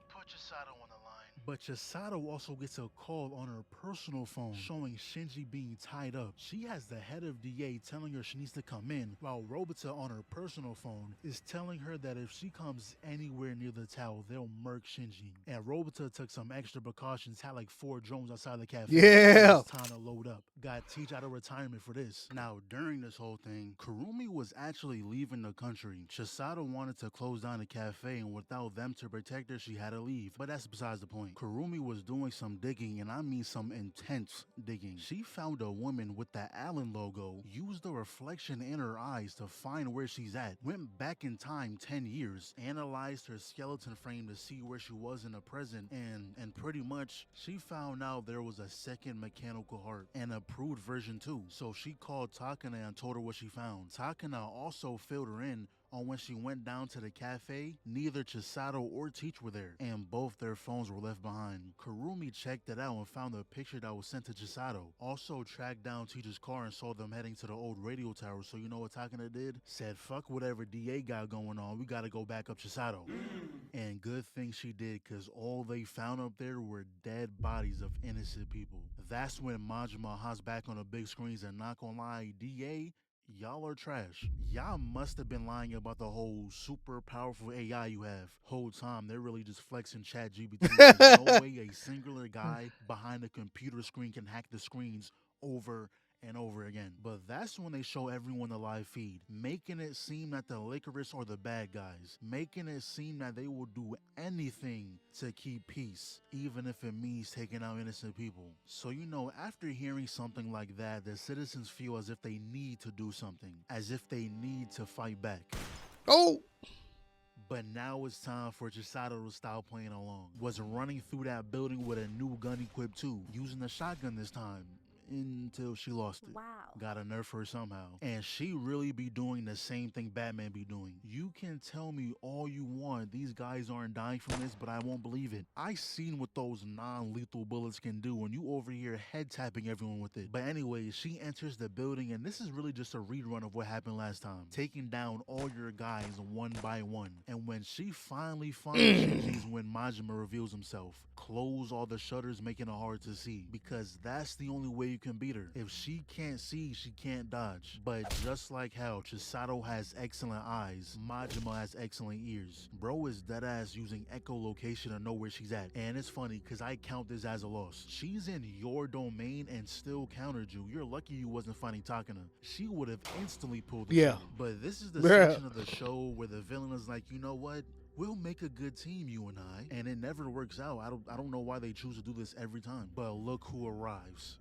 Put Chisato on the line. But Chisato also gets a call on her personal phone showing Shinji being tied up. She has the head of DA telling her she needs to come in, while Robota on her personal phone is telling her that if she comes anywhere near the tower, they'll murk Shinji. And Robota took some extra precautions, had like 4 drones outside the cafe. Yeah. It's time to load up. Got Teach out of retirement for this. Now, during this whole thing, Kurumi was actually leaving the country. Chisato wanted to close down the cafe, and without them to protect her, she had to leave. But that's besides the point. Kurumi was doing some digging, and I mean some intense digging. She found a woman with the Allen logo, used the reflection in her eyes to find where she's at, went back in time 10 years, analyzed her skeleton frame to see where she was in the present, and pretty much she found out there was a second mechanical heart, an approved version too. So she called Takana and told her what she found. Takana also filled her in on when she went down to the cafe, neither Chisato or Teach were there, and both their phones were left behind. Kurumi checked it out and found a picture that was sent to Chisato. Also tracked down Teach's car and saw them heading to the old radio tower, so you know what Takana did? Said, fuck whatever DA got going on, we gotta go back up Chisato. And good thing she did, cause all they found up there were dead bodies of innocent people. That's when Majima hops back on the big screens and not gonna lie, DA, y'all are trash. Y'all must have been lying about the whole super powerful AI you have. Whole time, they're really just flexing chat GPT. There's no way a singular guy behind a computer screen can hack the screens over and over again. But that's when they show everyone the live feed, making it seem that the Lycoris are the bad guys, making it seem that they will do anything to keep peace, even if it means taking out innocent people. So you know, after hearing something like that, the citizens feel as if they need to do something, as if they need to fight back. Oh! But now it's time for Chisato to stop playing along. Was running through that building with a new gun equipped too, using a shotgun this time. Until she lost it. Wow. Got a nerf her somehow. And she really be doing the same thing Batman be doing. You can tell me all you want, these guys aren't dying from this, but I won't believe it. I seen what those non-lethal bullets can do, and you over here head tapping everyone with it. But anyway, she enters the building, and this is really just a rerun of what happened last time. Taking down all your guys one by one. And when she finally finds Shinji's when Majima reveals himself. Close all the shutters, making it hard to see. Because that's the only way you can beat her. If she can't see, she can't dodge. But just like how Chisato has excellent eyes, Majima has excellent ears. Bro is deadass using echolocation to know where she's at. And it's funny, because I count this as a loss. She's in your domain and still countered you. You're lucky you wasn't fighting Takana. She would have instantly pulled the trigger. But this is the section of the show where the villain is like, you know what? We'll make a good team, you and I. And it never works out. I don't know why they choose to do this every time. But look who arrives.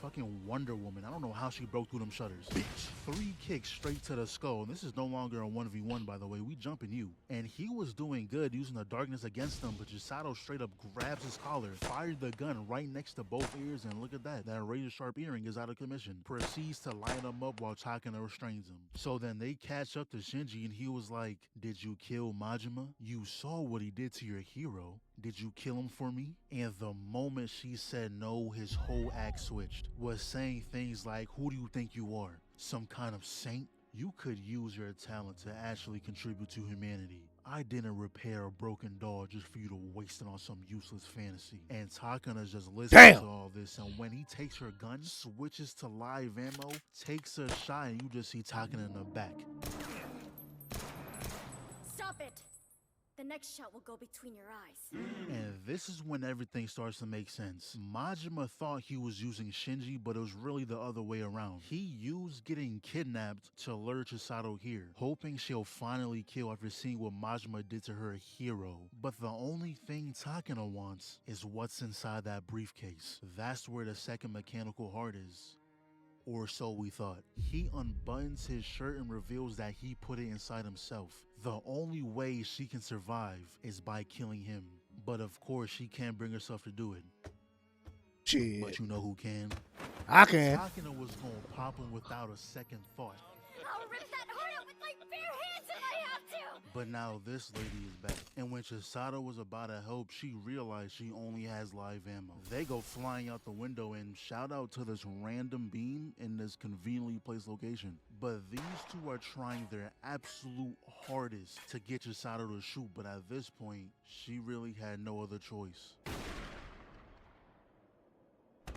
Fucking Wonder Woman. I don't know how she broke through them shutters. Bitch. 3 kicks straight to the skull. And this is no longer a 1v1, by the way. We jumping you. And he was doing good using the darkness against them, but Chisato straight up grabs his collar, fired the gun right next to both ears, and look at that. That razor sharp earring is out of commission. Proceeds to line him up while Takana restrains him. So then they catch up to Shinji, and he was like, did you kill Majima? You saw what he did to your hero. Did you kill him for me? And the moment she said no, his whole act switched. Was saying things like, who do you think you are? Some kind of saint? You could use your talent to actually contribute to humanity. I didn't repair a broken doll just for you to waste it on some useless fantasy. And Takana's just listening to all this, and when he takes her gun, switches to live ammo, takes a shot, and you just see Takana in the back. Stop it! The next shot will go between your eyes. And this is when everything starts to make sense. Majima thought he was using Shinji, but it was really the other way around. He used getting kidnapped to lure Chisato here, hoping she'll finally kill after seeing what Majima did to her hero. But the only thing Takana wants is what's inside that briefcase. That's where the second mechanical heart is. Or so we thought. He unbuttons his shirt and reveals that he put it inside himself. The only way she can survive is by killing him. But of course, she can't bring herself to do it. Shit. But you know who can? I can. Takana was gonna pop him without a second thought. I'll rip that heart out with my bare hands if I have to! But now this lady is back. And when Chisato was about to help, she realized she only has live ammo. They go flying out the window, and shout out to this random beam in this conveniently placed location. But these two are trying their absolute hardest to get Chisato to shoot, but at this point, she really had no other choice.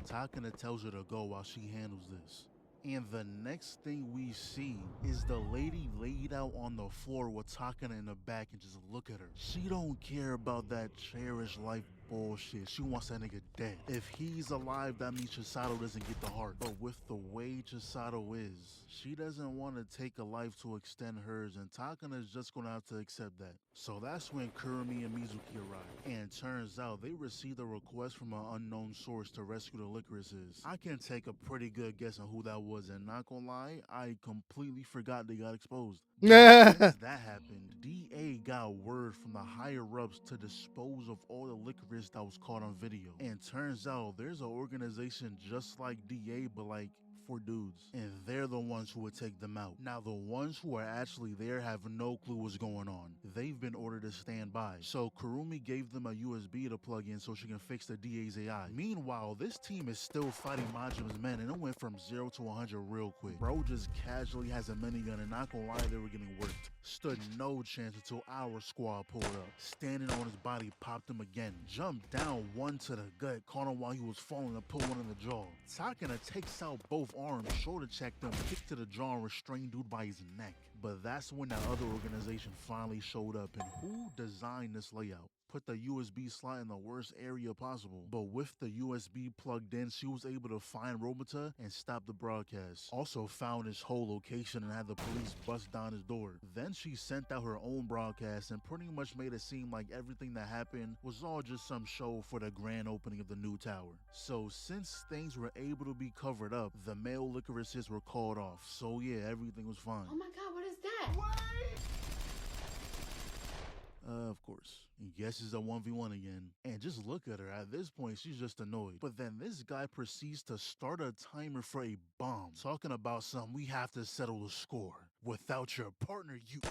Takana tells her to go while she handles this. And the next thing we see is the lady laid out on the floor with Takana in the back, and just look at her. She don't care about that cherished life bullshit. She wants that nigga dead. If he's alive, that means Chisato doesn't get the heart. But with the way Chisato is, she doesn't want to take a life to extend hers, and Takana is just gonna have to accept that. So that's when Kurumi and Mizuki arrive. And turns out they received a request from an unknown source to rescue the Lycorises. I can take a pretty good guess on who that was, and not gonna lie, I completely forgot they got exposed. But since that happened, DA got word from the higher-ups to dispose of all the Lycoris that was caught on video. And turns out there's an organization just like DA, but like for dudes, and they're the ones who would take them out. Now, the ones who are actually there have no clue what's going on. They've been ordered to stand by. So Kurumi gave them a USB to plug in so she can fix the DA's AI. Meanwhile, this team is still fighting Majima's men, and it went from 0 to 100 real quick. Bro just casually has a minigun, and not gonna lie, they were getting worked. Stood no chance until our squad pulled up. Standing on his body, popped him again. Jumped down one to the gut, caught him while he was falling and put one in the jaw. Takana takes out both arms, shoulder checked him, kicked to the jaw, and restrained dude by his neck. But that's when that other organization finally showed up. And who designed this layout? Put the USB slot in the worst area possible. But with the USB plugged in, she was able to find Robota and stop the broadcast. Also found his whole location and had the police bust down his door. Then she sent out her own broadcast and pretty much made it seem like everything that happened was all just some show for the grand opening of the new tower. So since things were able to be covered up, the male Lycorises were called off. So yeah, everything was fine. Oh my god, what is that? Of course. Yes, it's a 1v1 again. And just look at her. At this point, she's just annoyed. But then this guy proceeds to start a timer for a bomb. Talking about something, we have to settle the score. Without your partner, you...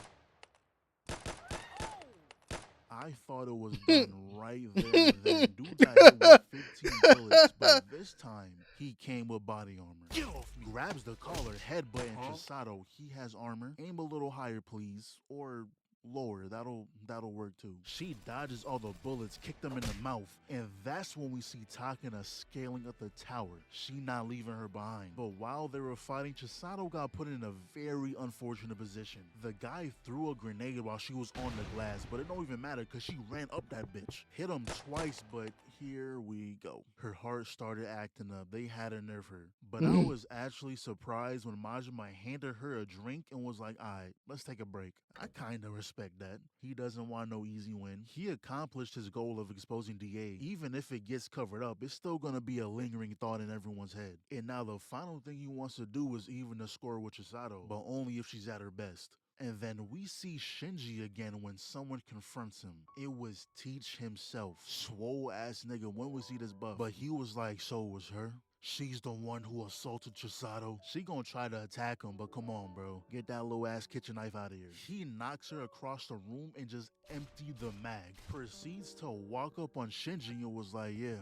I thought it was done right there and then. Dude got hit with 15 bullets, but this time, he came with body armor. Get off me! Grabs the collar, headbutt, and Chisato. He has armor. Aim a little higher, please. Or... lower, that'll work too. She dodges all the bullets, kicked them in the mouth, and that's when we see Takana scaling up the tower. She not leaving her behind. But while they were fighting, Chisato got put in a very unfortunate position. The guy threw a grenade while she was on the glass, but it don't even matter because she ran up that bitch. Hit him twice, but here we go. Her heart started acting up. They had to nerf her. But I was actually surprised when Majima handed her a drink and was like, alright, let's take a break. I kinda respect that. He doesn't want no easy win. He accomplished his goal of exposing DA. Even if it gets covered up, it's still gonna be a lingering thought in everyone's head. And now the final thing he wants to do is even the score with Chisato, but only if she's at her best. And then we see Shinji again when someone confronts him. It was Teach himself. Swole ass nigga, when we see this buff. But he was like, so it was her? She's the one who assaulted Chisato. She gonna try to attack him, but come on, bro. Get that little ass kitchen knife out of here. He knocks her across the room and just emptied the mag. Proceeds to walk up on Shinji and was like, yeah,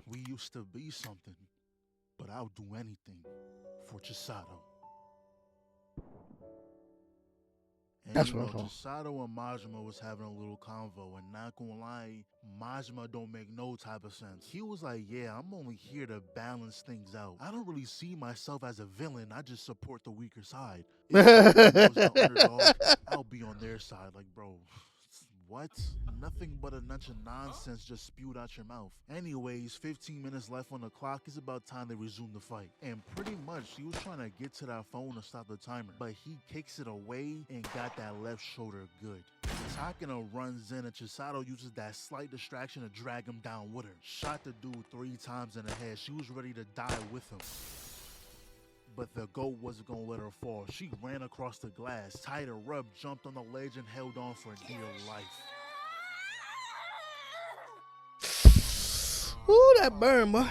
we used to be something, but I'll do anything for Chisato. And That's you know, what I'm talking. Chisato and Majima was having a little convo, and not gonna lie, Majima don't make no type of sense. He was like, yeah, I'm only here to balance things out. I don't really see myself as a villain, I just support the weaker side. If someone was the underdog, I'll be on their side. Like, bro, what? Nothing but a bunch of nonsense just spewed out your mouth. Anyways, 15 minutes left on the clock. It's about time they resume the fight. And pretty much, he was trying to get to that phone to stop the timer, but he kicks it away and got that left shoulder good. Takana runs in and Chisato uses that slight distraction to drag him down with her. Shot the dude 3 times in the head. She was ready to die with him. But the goat wasn't gonna let her fall. She ran across the glass, tied her up, jumped on the ledge, and held on for dear life. Ooh, that burn, boy.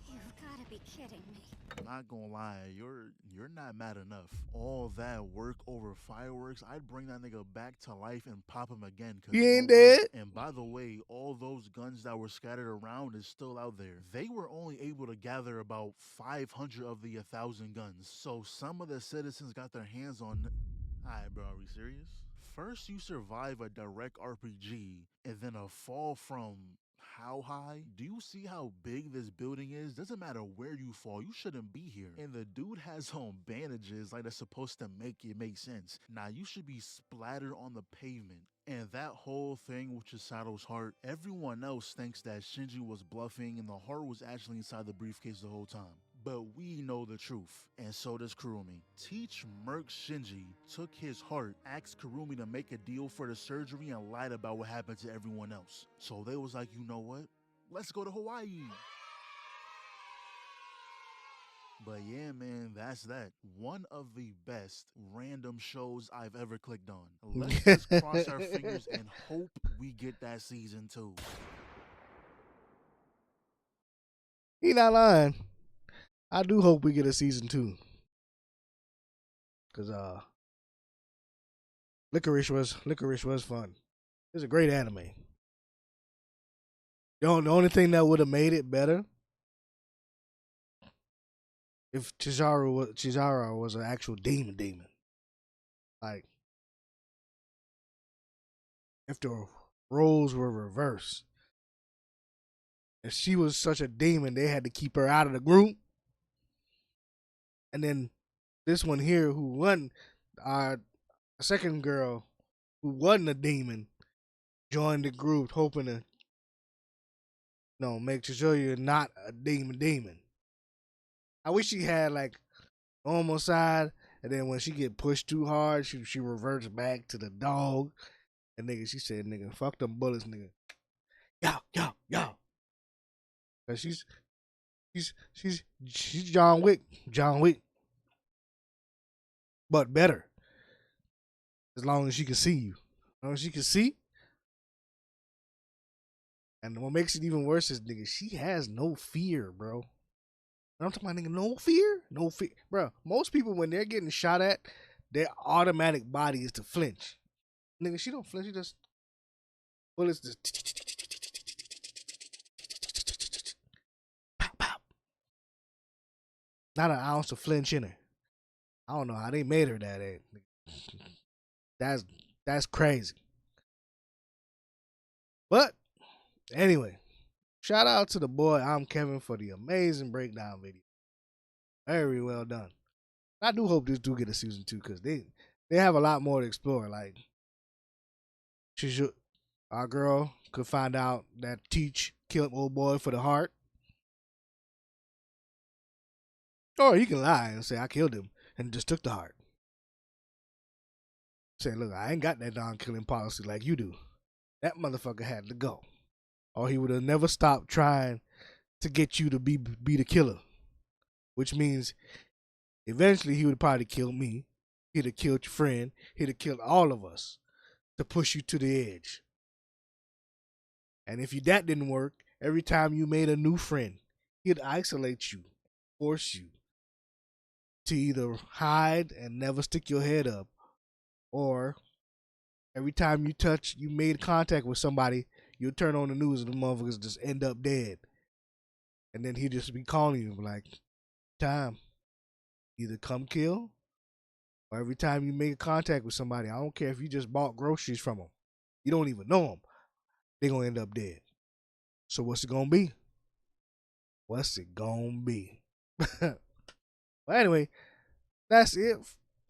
You've gotta be kidding me. Not gonna lie, you're not mad enough. All that work over fireworks, I'd bring that nigga back to life and pop him again. He ain't dead. And by the way, all those guns that were scattered around is still out there. They were only able to gather about 500 of the 1,000 guns. So some of the citizens got their hands on... Alright, bro, are we serious? First you survive a direct RPG, and then a fall from... how high? Do you see how big this building is? Doesn't matter where you fall, you shouldn't be here. And the dude has on bandages like they're supposed to make it make sense. Now you should be splattered on the pavement. And that whole thing with Chisato's heart, everyone else thinks that Shinji was bluffing and the heart was actually inside the briefcase the whole time. But we know the truth, and so does Kurumi. Teach Merc Shinji took his heart, asked Kurumi to make a deal for the surgery, and lied about what happened to everyone else. So they was like, you know what? Let's go to Hawaii. But yeah, man, that's that. One of the best random shows I've ever clicked on. Let's just cross our fingers and hope we get that season 2. He not lying. I do hope we get a season 2. Cause Lycoris was fun. It's a great anime. The only thing that would have made it better if Chizuru was an actual demon. Like if the roles were reversed. If she was such a demon, they had to keep her out of the group. And then this one here, who wasn't our second girl, who wasn't a demon, joined the group, hoping to, make Chizuya not a demon. I wish she had like normal side, and then when she get pushed too hard, she reverts back to the dog. And she said, "Nigga, fuck them bullets, nigga." Yo. Cause she's John Wick, but better. As long as she can see you, as long as she can see. And what makes it even worse is, nigga, she has no fear, bro. I'm talking about, nigga, no fear, bro. Most people when they're getting shot at, their automatic body is to flinch. Nigga, she don't flinch. She just bullets just pop, pop. Not an ounce of flinch in her. I don't know how they made her that. That's crazy. But anyway, shout out to the boy I'm Kevin for the amazing breakdown video. Very well done. I do hope this do get a season 2 because they have a lot more to explore. Like, our girl could find out that Teach killed old boy for the heart. Or he can lie and say, I killed him and just took the heart. Say, look, I ain't got that darn killing policy like you do. That motherfucker had to go. Or he would have never stopped trying to get you to be the killer. Which means eventually he would probably kill me. He'd have killed your friend. He'd have killed all of us to push you to the edge. And if that didn't work, every time you made a new friend, he'd isolate you, force you to either hide and never stick your head up, or every time you made contact with somebody, you'll turn on the news and the motherfuckers just end up dead. And then he'd just be calling you like, time, either come kill, or every time you make contact with somebody, I don't care if you just bought groceries from them, you don't even know them, they're going to end up dead. So what's it going to be? But anyway, that's it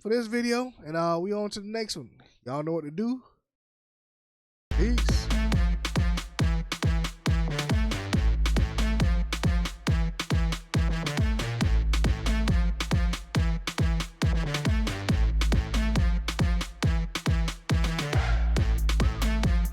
for this video, and we on to the next one. Y'all know what to do. Peace.